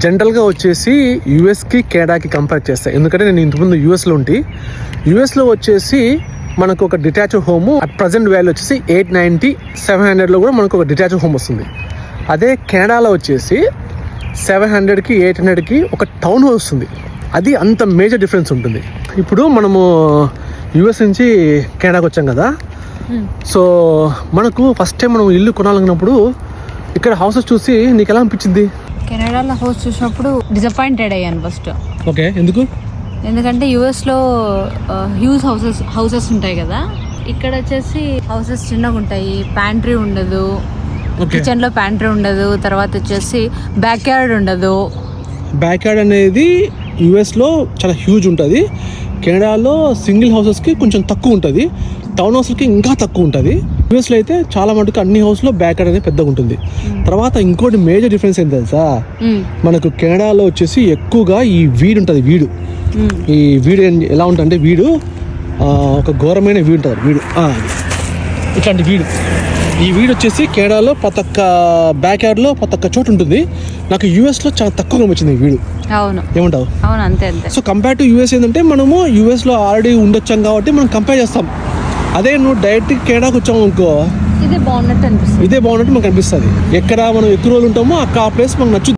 జనరల్గా వచ్చేసి యూఎస్కి కెనడాకి కంపేర్ చేస్తాయి. ఎందుకంటే నేను ఇంతకుముందు యూఎస్లో ఉంటే యూఎస్లో వచ్చేసి మనకు ఒక detached home at present value వచ్చేసి 890-700లో కూడా మనకు ఒక డిటాచ్డ్ హోమ్ వస్తుంది. అదే కెనడాలో వచ్చేసి 700కి 800కి ఒక టౌన్ హౌస్ వస్తుంది. అది అంత మేజర్ డిఫరెన్స్ ఉంటుంది. ఇప్పుడు మనము యూఎస్ నుంచి కెనడాకి వచ్చాం కదా, సో మనకు ఫస్ట్ టైం మనం ఇల్లు కొనాలన్నప్పుడు ఇక్కడ హౌసెస్ చూసి నీకు ఎలా అనిపించింది? కెనడాలో హౌస్ చూసినప్పుడు డిసప్పాయింటెడ్ అయ్యాను ఫస్ట్. ఓకే, ఎందుకంటే యూఎస్లో హ్యూజ్ హౌసెస్ ఉంటాయి కదా, ఇక్కడ వచ్చేసి హౌసెస్ చిన్నగా ఉంటాయి, ప్యాంట్రీ ఉండదు, కిచెన్లో ప్యాంట్రీ ఉండదు, తర్వాత వచ్చేసి బ్యాక్ యార్డ్ ఉండదు. బ్యాక్ యార్డ్ అనేది యూఎస్లో చాలా హ్యూజ్ ఉంటుంది. కెనడాలో సింగిల్ హౌసెస్కి కొంచెం తక్కువ ఉంటుంది, టౌన్ హౌస్లకి ఇంకా తక్కువ ఉంటుంది. యూఎస్లో అయితే చాలా మటుకు అన్ని హౌస్లో బ్యాక్ యార్డ్ అనేది పెద్దగా ఉంటుంది. తర్వాత ఇంకోటి మేజర్ డిఫరెన్స్ ఏంటి తెలుసా, మనకు కెనడాలో వచ్చేసి ఎక్కువగా ఈ వీడు ఉంటుంది. ఈ వీడు ఎలా ఉంటుందంటే వీడు ఒక ఘోరమైన వీడు ఉంటుంది. ఇట్లాంటి ఈ వీడు వచ్చేసి కెనడాలో ప్రతి ఒక్క బ్యాక్ యార్డ్లో ప్రతి ఒక్క చోటు ఉంటుంది. నాకు యూఎస్లో చాలా తక్కువగా వచ్చింది ఈ వీడు. అవును, ఏమంటావు? అవును, అంతే. సో కంపేర్ టు యూఎస్ ఏంటంటే మనము యూఎస్లో ఆల్రెడీ ఉండొచ్చాం కాబట్టి మనం కంపేర్ చేస్తాం. అదే నువ్వు డైరెక్ట్ కెనడాకి వచ్చాము అనుకో, ఇదే బాగున్నట్టు మనకు అనిపిస్తుంది. ఎక్కడ మనం ఎక్కువ రోజులు ఉంటామో అక్కడ ఆ ప్లేస్ మనకు నచ్చుతుంది.